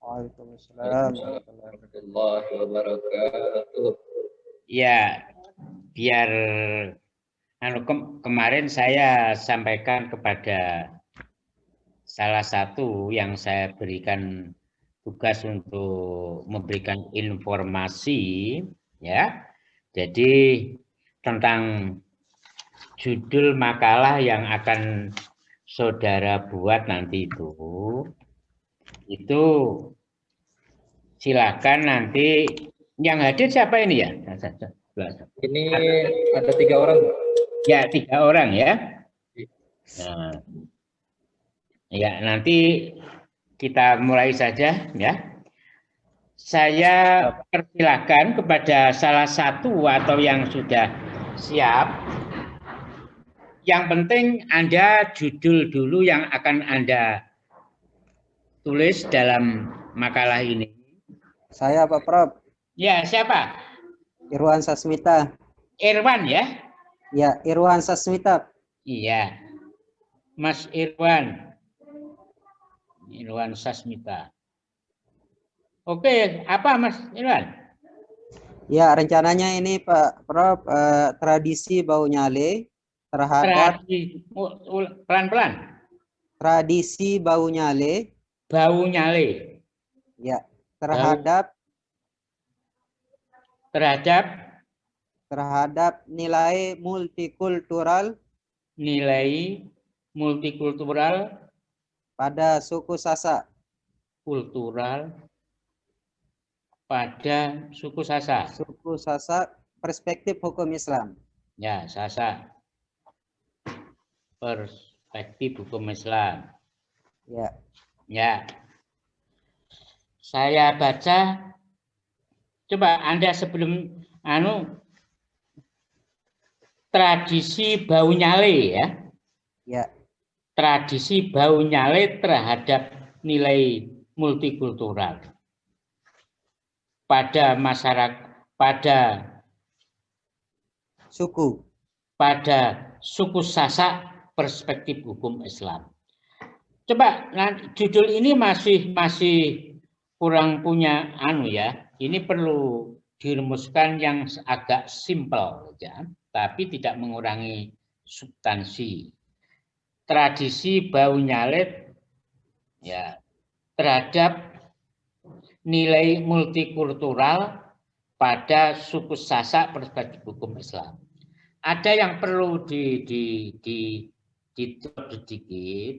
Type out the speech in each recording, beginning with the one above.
Waalaikumsalam warahmatullahi wabarakatuh. Ya, biar kemarin saya sampaikan kepada salah satu yang saya berikan tugas untuk memberikan informasi, ya. Jadi tentang judul makalah yang akan saudara buat nanti itu silakan nanti yang hadir siapa ini ya? Ini ada 3 orang. Ya, 3 orang ya. Nah, ya nanti kita mulai saja ya. Saya persilakan kepada salah satu atau yang sudah siap. Yang penting Anda judul dulu yang akan Anda tulis dalam makalah ini. Saya Pak Prof. Ya, siapa? Irwan Sasmita. Irwan ya? Ya, Irwan Sasmita. Iya. Mas Irwan. Irwan Sasmita. Oke, apa Mas Irwan? Ya, rencananya ini Pak Prof, tradisi bau nyale terhadap pelan-pelan. Tradisi bau nyale. Bau nyale. Ya, terhadap nilai multikultural. Nilai multikultural pada suku Sasak. Kultural pada suku Sasak. Suku Sasak, perspektif hukum Islam. Ya, Sasak. Perspektif hukum Islam. Ya. Ya. Saya baca. Coba Anda sebelum tradisi bau nyale ya. Ya. Tradisi bau nyale terhadap nilai multikultural pada masyarakat, pada suku Sasak, perspektif hukum Islam. Coba judul ini masih kurang punya ya. Ini perlu dirumuskan yang agak simpel ya, tapi tidak mengurangi substansi. Tradisi bau nyale ya terhadap nilai multikultural pada suku Sasak, perspektif hukum Islam. Ada yang perlu sedikit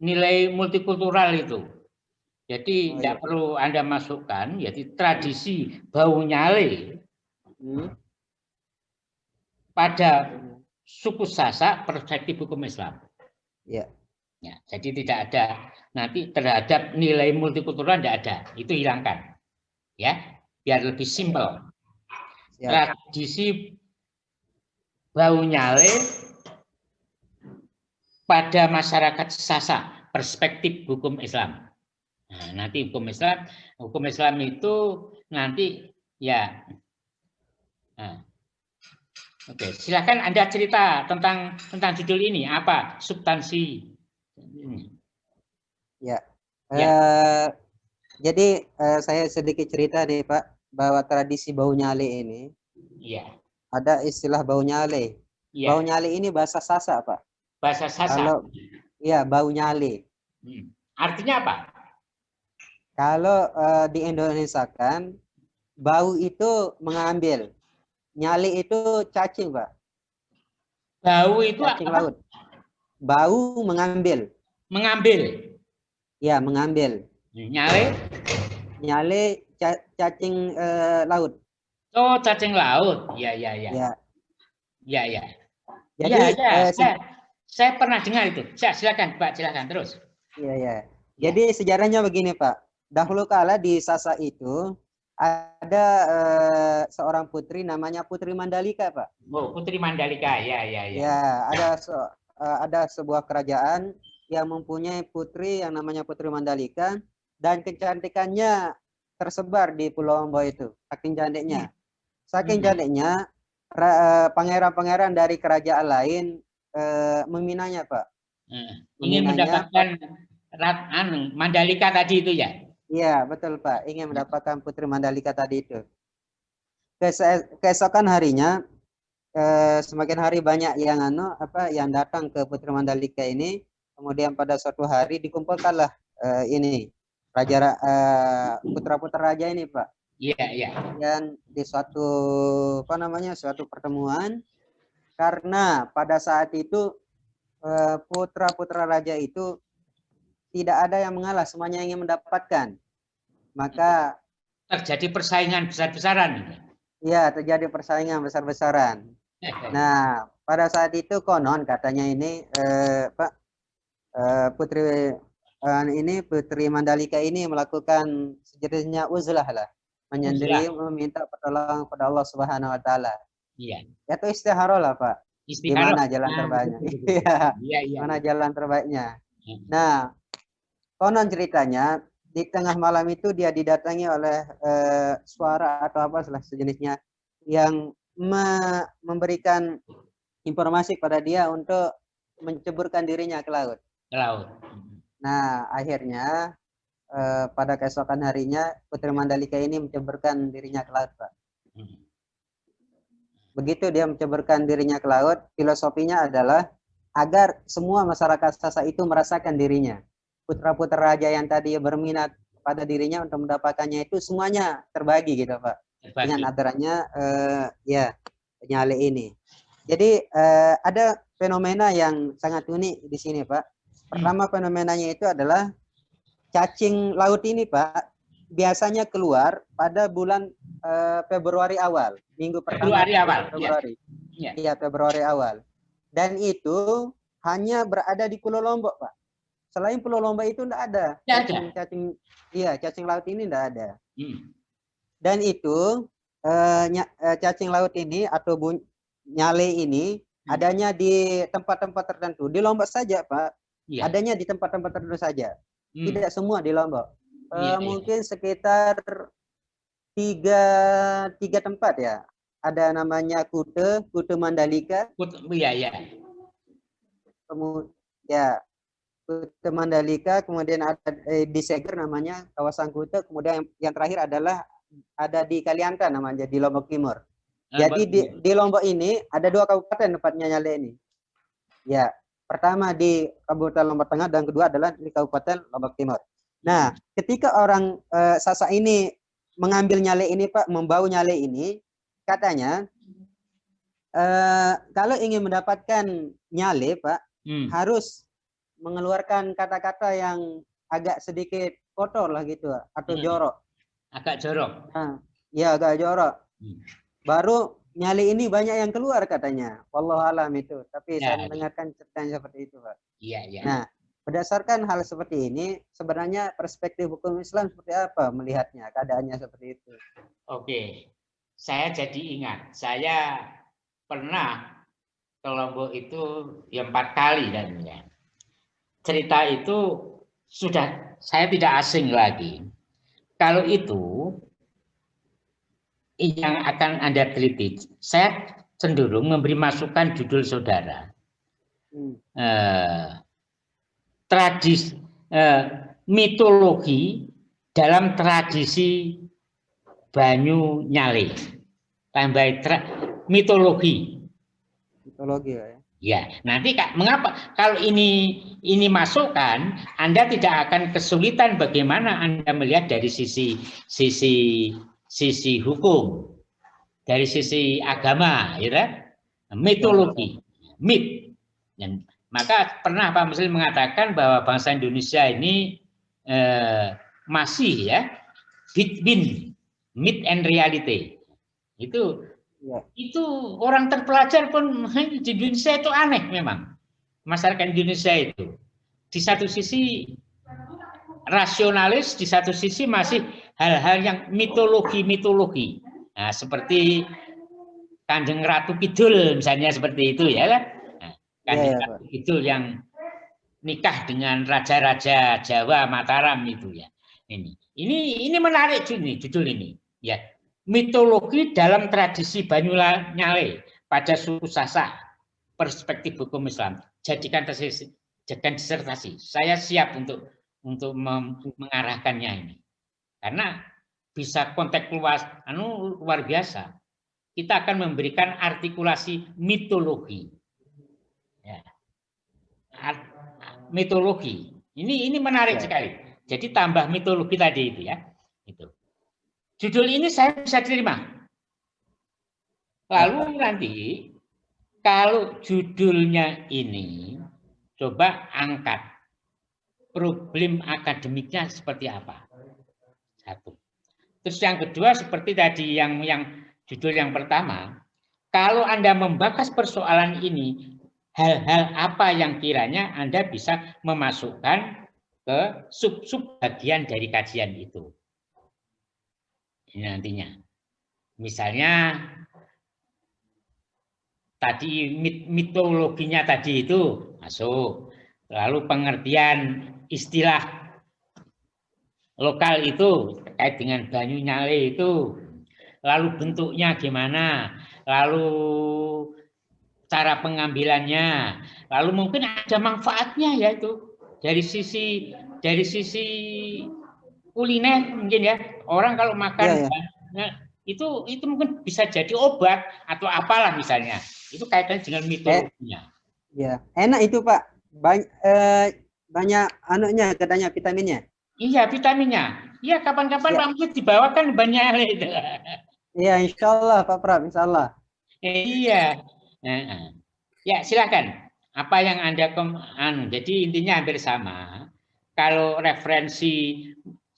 nilai multikultural itu. Jadi tidak perlu Anda masukkan, jadi tradisi bau nyale pada suku Sasak, perspektif hukum Islam. Ya. Ya, jadi tidak ada nanti terhadap nilai multikultural tidak ada, itu hilangkan, ya, biar lebih simpel. Tradisi bau nyale pada masyarakat Sasak, perspektif hukum Islam. Nah, nanti hukum Islam itu nanti ya. Nah. Oke, silakan Anda cerita tentang judul ini, apa substansi ini. Ya. Jadi saya sedikit cerita nih Pak, bahwa tradisi bau nyale ini ada istilah bau nyale. Bau nyale ini bahasa Sasak Pak. Bahasa Sasak. Bau nyale. Artinya apa? Kalau di Indonesia kan bau itu mengambil, nyale itu cacing Pak. Bau itu cacing apa? Laut. Bau mengambil. Mengambil. Ya, mengambil. Nyale? Nyale cacing laut. Oh, cacing laut. Ya. Jadi saya pernah dengar itu. Silakan Pak, silakan terus. Iya. Jadi sejarahnya begini Pak. Dahulu kala di Sasak itu ada seorang putri namanya Putri Mandalika Pak. Oh, Putri Mandalika. Ya. Ya, ada sebuah kerajaan yang mempunyai putri yang namanya Putri Mandalika, dan kecantikannya tersebar di Pulau Lombok itu, saking cantiknya. Saking cantiknya, pangeran-pangeran dari kerajaan lain meminanya Pak. Ingin mendapatkan Mandalika tadi itu ya? Iya, betul Pak. Ingin mendapatkan Putri Mandalika tadi itu. Keesokan harinya, semakin hari banyak yang yang datang ke Putri Mandalika ini. Kemudian pada suatu hari dikumpulkanlah ini putra-putra raja ini Pak. Iya, iya. Dan di suatu pertemuan, karena pada saat itu putra-putra raja itu tidak ada yang mengalah, semuanya ingin mendapatkan. Maka terjadi persaingan besar-besaran. ya, terjadi persaingan besar-besaran. Nah, pada saat itu konon katanya ini Putri Mandalika ini melakukan sejenisnya uzlah lah, menyendiri meminta pertolongan kepada Allah Subhanahu wa taala. Iya. Itu istikharah lah, Pak. Gimana jalan terbaiknya? Iya. Mana jalan terbaiknya? Nah, konon ceritanya di tengah malam itu dia didatangi oleh suara atau apa sejenisnya yang memberikan informasi pada dia untuk menceburkan dirinya ke laut. Nah, akhirnya pada keesokan harinya Putri Mandalika ini menceburkan dirinya ke laut, Pak. Begitu dia menceburkan dirinya ke laut, filosofinya adalah agar semua masyarakat Sasa itu merasakan dirinya. Putra-putra raja yang tadi berminat pada dirinya untuk mendapatkannya itu semuanya terbagi gitu Pak. Dengan aturannya nyale ini. Jadi ada fenomena yang sangat unik di sini Pak. Pertama fenomenanya itu adalah cacing laut ini Pak biasanya keluar pada bulan Februari awal, minggu pertama Februari. Iya, Februari awal. Dan itu hanya berada di Pulau Lombok, Pak. Selain Pulau Lombok itu tidak ada. Cacing laut ini tidak ada. Dan itu cacing laut ini atau nyale ini adanya di tempat-tempat tertentu. Di Lombok saja, Pak. Adanya di tempat-tempat tertentu saja. Tidak semua di Lombok. Mungkin sekitar tiga tempat ya. Ada namanya Kute Mandalika. Iya. Kemudian Kute Mandalika, kemudian ada di Seger namanya kawasan Kute, kemudian yang terakhir adalah ada di Kaliantan namanya di Lombok Timur. Jadi di Lombok ini ada 2 kabupaten tempatnya nyale ini. Ya, pertama di Kabupaten Lombok Tengah dan kedua adalah di Kabupaten Lombok Timur. Nah, ketika orang Sasa ini mengambil nyale ini Pak, membau nyale ini, katanya kalau ingin mendapatkan nyale Pak, harus mengeluarkan kata-kata yang agak sedikit kotor lah gitu atau jorok. Agak jorok. Nah, ya agak jorok. Baru nyale ini banyak yang keluar katanya. Wallahu alam itu. Tapi saya mendengarkan ceritanya seperti itu Pak. Iya. Nah, berdasarkan hal seperti ini, sebenarnya perspektif hukum Islam seperti apa melihatnya, keadaannya seperti itu? Oke, saya jadi ingat, saya pernah ke Lombok itu 4 kali dan cerita itu sudah saya tidak asing lagi. Kalau itu yang akan Anda teliti, saya cenderung memberi masukan judul saudara. Tradisi mitologi dalam tradisi Banyu Nyale, tambah mitologi ya. Ya, nanti mengapa kalau ini masukkan, Anda tidak akan kesulitan bagaimana Anda melihat dari sisi hukum, dari sisi agama, ya, mitologi, mit. Dan maka pernah Pak Muslim mengatakan bahwa bangsa Indonesia ini masih ya between myth and reality. Itu orang terpelajar pun di Indonesia itu aneh memang. Masyarakat Indonesia itu di satu sisi rasionalis, di satu sisi masih hal-hal yang mitologi. Nah, seperti Kanjeng Ratu Kidul misalnya seperti itu ya. Nah, Kanjeng Ratu Kidul yang nikah dengan raja-raja Jawa Mataram itu ya. Ini menarik judul ini ya. Mitologi dalam tradisi Banyu Nyale pada suku Sasak, perspektif hukum Islam. Jadikan disertasi. Saya siap untuk mengarahkannya ini. Karena bisa konteks luas, luar biasa. Kita akan memberikan artikulasi mitologi. Ya. Mitologi. Ini menarik sekali. Jadi tambah mitologi tadi itu ya. Itu. Judul ini saya bisa terima. Lalu nanti kalau judulnya ini coba angkat problem akademiknya seperti apa. Satu. Terus yang kedua seperti tadi yang judul yang pertama, kalau Anda membahas persoalan ini, hal-hal apa yang kiranya Anda bisa memasukkan ke sub-sub bagian dari kajian itu. Ini nantinya. Misalnya tadi mitologinya tadi itu masuk. Lalu pengertian istilah lokal itu terkait dengan Banyu Nyale itu. Lalu bentuknya gimana? Lalu cara pengambilannya. Lalu mungkin ada manfaatnya ya itu dari sisi kuliner mungkin ya. Orang kalau makan itu mungkin bisa jadi obat atau apalah misalnya. Itu kaitannya dengan mitologinya. Ya, enak itu Pak. Banyak anunya katanya vitaminnya. Iya, vitaminnya. Iya, kapan-kapan Pak Mufid dibawakan banyak itu. Iya, insya Allah Pak Prab, insya Allah. Iya. Ya, silakan. Apa yang Anda jadi intinya hampir sama. Kalau referensi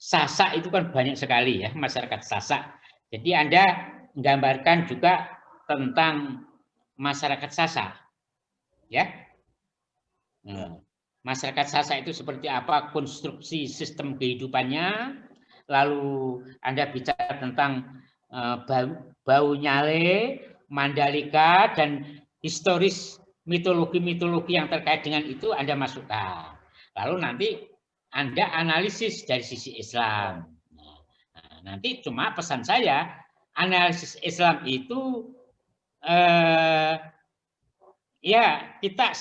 Sasak itu kan banyak sekali ya, masyarakat Sasak. Jadi Anda menggambarkan juga tentang masyarakat Sasak. Ya. Masyarakat Sasak itu seperti apa konstruksi sistem kehidupannya. Lalu Anda bicara tentang Bau Nyale, Mandalika, dan historis mitologi-mitologi yang terkait dengan itu Anda masukkan. Lalu nanti Anda analisis dari sisi Islam. Nah, nanti cuma pesan saya, analisis Islam itu ya kita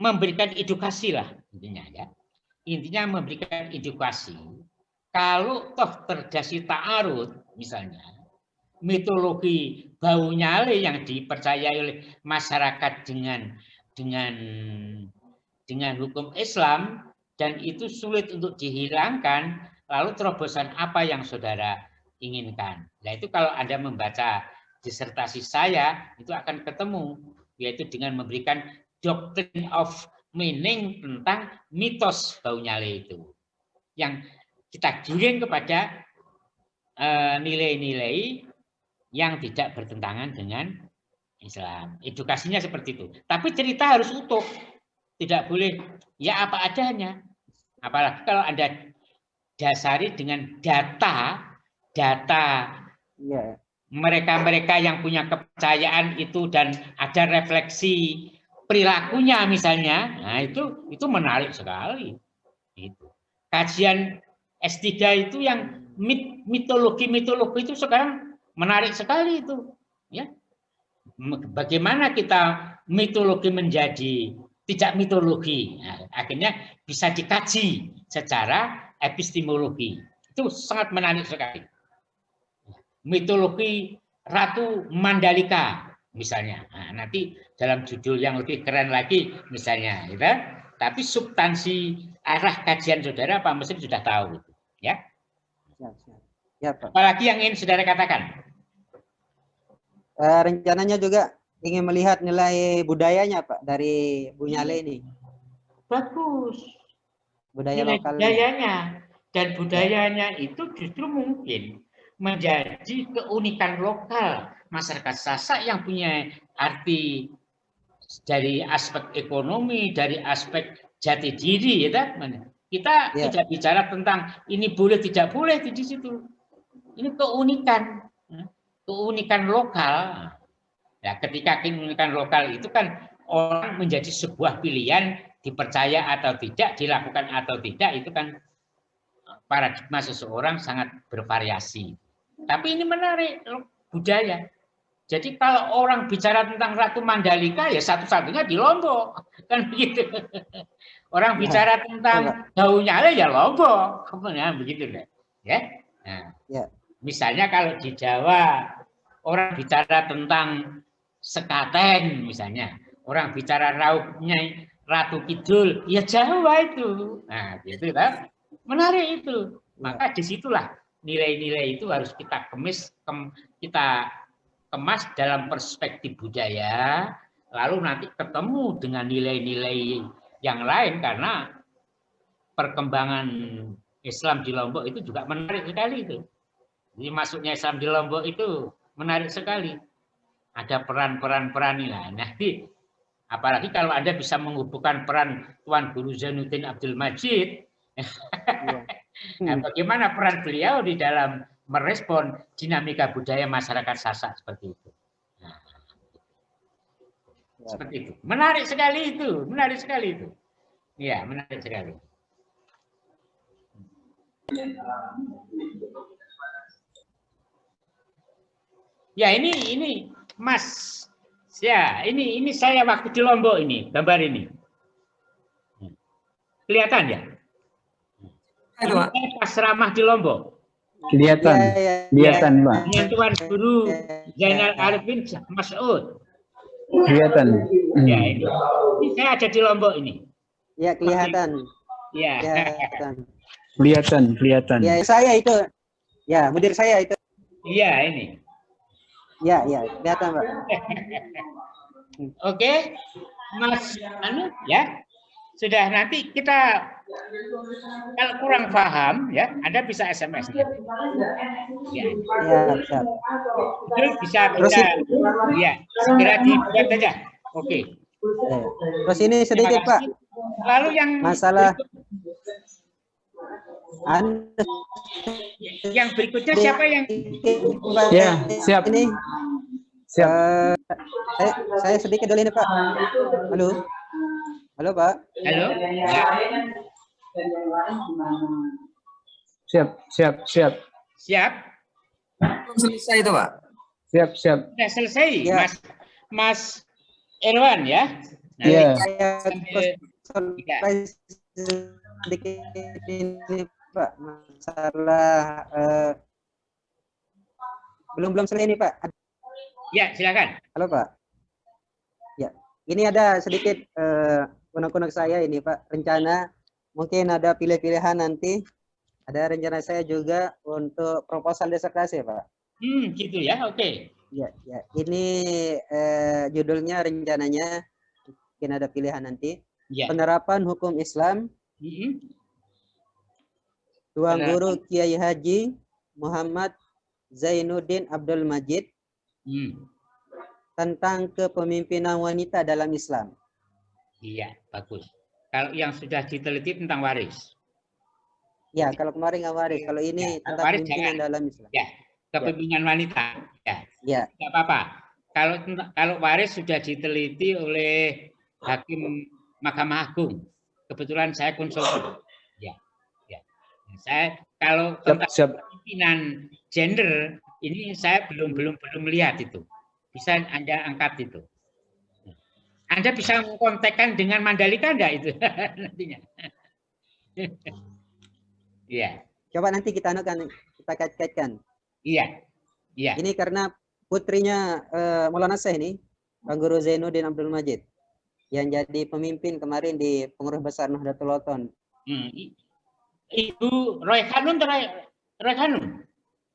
memberikan edukasi lah intinya ya. Intinya memberikan edukasi. Kalau toh terjadi ta'arud misalnya, mitologi Bau Nyale yang dipercayai oleh masyarakat dengan hukum Islam dan itu sulit untuk dihilangkan, lalu terobosan apa yang saudara inginkan? Nah itu kalau Anda membaca disertasi saya itu akan ketemu, yaitu dengan memberikan doctrine of meaning tentang mitos Bau Nyale itu, yang kita giring kepada nilai-nilai yang tidak bertentangan dengan Islam. Edukasinya seperti itu. Tapi cerita harus utuh. Tidak boleh ya apa adanya. Apalagi kalau Anda dasari dengan data mereka-mereka yang punya kepercayaan itu dan ada refleksi perilakunya misalnya. Nah, itu menarik sekali. Itu. Kajian S3 itu yang mitologi itu sekarang menarik sekali itu, ya. Bagaimana kita mitologi menjadi tidak mitologi, nah, akhirnya bisa dikaji secara epistemologi. Itu sangat menarik sekali. Mitologi Ratu Mandalika misalnya, nah, nanti dalam judul yang lebih keren lagi misalnya, gitu. Tapi substansi arah kajian saudara Pak Muslim sudah tahu, ya. Ya, Pak. Apalagi yang ingin saudara katakan? Rencananya juga ingin melihat nilai budayanya Pak dari Bau Nyale ini. Bagus. Budaya nilai lokalnya. Budayanya dan budayanya itu justru mungkin menjadi keunikan lokal masyarakat Sasak yang punya arti dari aspek ekonomi, dari aspek jati diri, ya kan? Kita tidak bicara tentang ini boleh tidak boleh di situ. Ini keunikan lokal. Ya, ketika keunikan lokal itu kan orang menjadi sebuah pilihan, dipercaya atau tidak, dilakukan atau tidak, itu kan paradigma seseorang sangat bervariasi. Tapi ini menarik budaya. Jadi kalau orang bicara tentang Ratu Mandalika ya satu-satunya di Lombok, kan begitu. Orang bicara tentang Bau Nyale ya Lombok, begitu deh. Ya. Nah, Ya. misalnya kalau di Jawa orang bicara tentang sekaten misalnya, orang bicara raupnya Ratu Kidul, ya Jawa itu. Nah, gitu kan. Menarik itu. Maka disitulah nilai-nilai itu harus kita kita kemas dalam perspektif budaya, lalu nanti ketemu dengan nilai-nilai yang lain karena perkembangan Islam di Lombok itu juga menarik sekali itu. Jadi masuknya Islam di Lombok itu menarik sekali. Ada peran-peran inilah. Nanti apalagi kalau Anda bisa menghubungkan peran Tuan Guru Zainuddin Abdul Majid, nah, bagaimana peran beliau di dalam merespon dinamika budaya masyarakat Sasak seperti itu. Nah, seperti itu. Menarik sekali itu, menarik sekali itu. Iya, menarik sekali. Ya ini Mas. Ya, ini saya waktu di Lombok ini, gambar ini. Kelihatan ya? Ini pas ceramah di Lombok. Kelihatan, kelihatan, Pak. Dengan Tuan Guru Zainal Arifin Mas'ud. Kelihatan. Ya, ini saya ada di Lombok ini. Ya, kelihatan. Ya. Kelihatan, kelihatan. Ya, saya itu. Ya, mudir saya itu. Iya, ini. Ya, kelihatan, Pak. Oke, Mas Anu, ya. Sudah, nanti kita kalau kurang paham ya, Anda bisa SMS. Ya, siap. Itu bisa ya, segera dibuat saja. Oke. Terus ini sedikit, Pak. Lalu yang masalah yang berikutnya siapa yang Ya, siap. Ini Siap. Saya sedikit dulu ini, Pak. Halo, Pak. Halo. Ya. Siap. Siap. Selesai itu, Pak. Siap. Sudah selesai, Ya. Mas Irwan ya. Iya. Saya sedikit ini, Pak, masalah belum selesai ini, Pak. Ya, silakan. Halo, Pak. Ya, ini ada sedikit kuno-kuno saya ini, Pak. Rencana mungkin ada pilihan nanti. Ada rencana saya juga untuk proposal disertasi, Pak. Gitu ya. Oke. Ya. Ini judulnya rencananya mungkin ada pilihan nanti. Ya. Penerapan hukum Islam. Tuan Guru Kiai Haji Muhammad Zainuddin Abdul Majid tentang kepemimpinan wanita dalam Islam. Iya, bagus. Kalau yang sudah diteliti tentang waris. Ya, kalau kemarin nggak waris, kalau ini Ya, tentang waris pemimpinan jangan. dalam Islam. Ya, kepemimpinan wanita. Ya. Tidak apa-apa. Kalau waris sudah diteliti oleh Hakim Mahkamah Agung. Kebetulan saya konsultan. Ya. Saya kalau tentang kepemimpinan gender ini saya belum lihat itu. Bisa Anda angkat itu. Anda bisa mengkontakkan dengan Mandalika enggak itu nantinya? Iya. Coba nanti kita kait-kaitkan. Iya. Ini karena putrinya Maulana Syekh ini, Tuan Guru Zainuddin Abdul Majid, yang jadi pemimpin kemarin di Pengurus Besar Nahdlatul Ulama. Ibu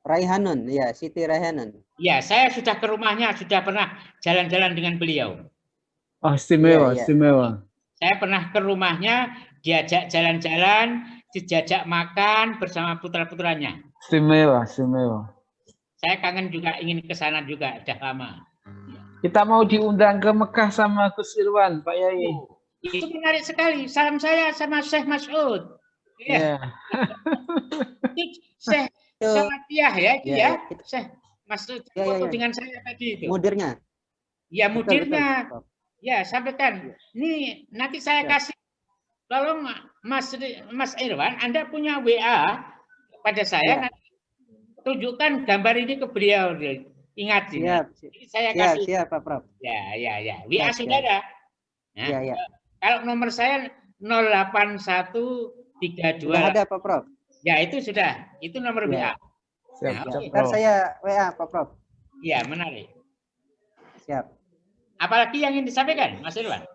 Raihanun, ya, Siti Raihanun. Ya, saya sudah ke rumahnya, sudah pernah jalan-jalan dengan beliau. Oh, istimewa. Saya pernah ke rumahnya, diajak jalan-jalan, dijajak makan bersama putra-putranya. Istimewa. Saya kangen juga, ingin ke sana juga, sudah lama. Kita mau diundang ke Mekah sama Gus Irwan, Pak Yai. Itu menarik sekali. Salam saya sama Syekh Mas'ud. Iya. Syekh Salatiyah ya, itu ya. Syekh Mas'ud dengan saya tadi itu. Mudirnya. Ya, mudirnya. Betul. Ya, sampaikan. Ini nanti saya kasih. Tolong Mas Irwan, Anda punya WA pada saya. Nanti tunjukkan gambar ini ke beliau. Ingat ini. Saya kasih. Siap, Pak Prof. Ya. WA sudah ada. Nah, kalau nomor saya 08132. Sudah ada, Pak Prof. Ya, itu sudah. Itu nomor WA. Siap, Nah, siap, Ntar Prof. saya WA Pak Prof. Iya, menarik. Siap. Apalagi yang ingin disampaikan, Mas Irwan?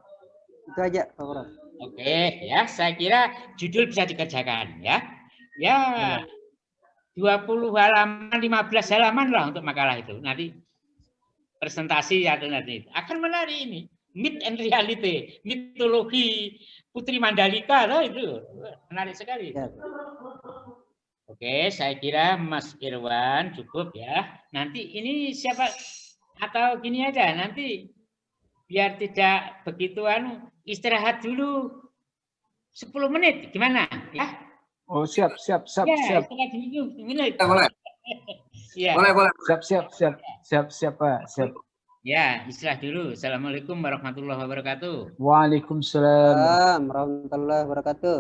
Itu aja Pak Prof. Oke, ya, saya kira judul bisa dikerjakan, ya. Ya, 20 halaman, 15 halaman lah untuk makalah itu. Nanti presentasi atau nanti akan menarik ini. Myth and reality, mitologi Putri Mandalika, loh, itu menarik sekali. Ya. Oke, saya kira Mas Irwan cukup ya. Nanti ini siapa atau gini aja, nanti biar tidak begitu istirahat dulu 10 menit, gimana? Ya, Oh, siap, siap, siap, ya siap. istirahat dulu 10 menit. Boleh. Ya, Boleh. Siap, Pak. Siap. ya, istirahat dulu. Assalamualaikum warahmatullahi wabarakatuh. Waalaikumsalam. Warahmatullahi wabarakatuh.